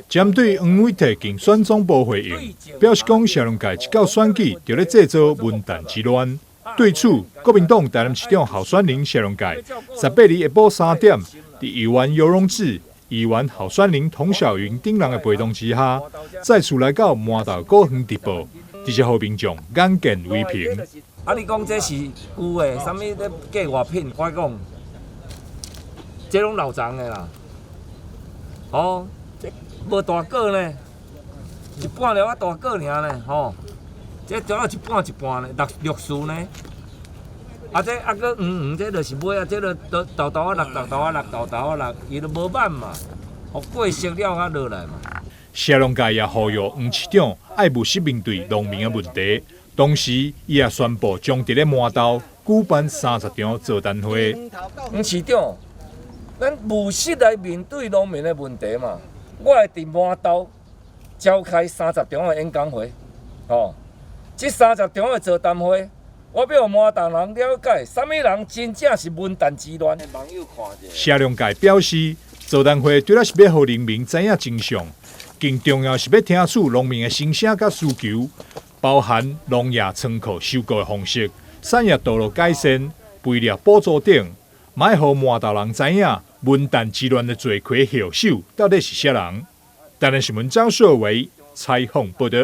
针对黄伟哲竞选总部回应，表示讲社农界一到选举就咧制造文旦之乱。对此，国民党台南市长候选人社农界18日下晡3点，伫议员游荣志、议员候选人童小云等人的陪同之下，再次来到麻豆古园直播，直接互民众眼见为凭。啊！你讲这是旧的，啥物咧假外品？我讲，这拢老长的啦。哦，这无大个呢，一半了啊大个尔呢，吼、这做到一半一半呢，绿树呢。啊，这啊个这就是买啊，这就豆豆啊落，豆豆啊落，豆豆啊落，伊就无慢嘛，互过熟了啊落来嘛。社农界也呼吁黄市长爱务实面对农民的问题，同时伊也宣布将伫咧麻豆举办30场座谈会。黄市长，咱务实来面对农民的问题嘛，我会伫麻豆召开30场的演讲会，哦，这30场的座谈会。我要麻豆人了解，啥物人真正是文旦之乱。社农界表示，座谈会除了是要互人民知影真相，更重要是要听取农民的心声甲需求，包含农业仓库收购的方式、产业道路改善、肥料补助等，卖互麻豆人知影文旦之乱的罪魁祸首到底是啥人。台南新闻张硕维采访报道。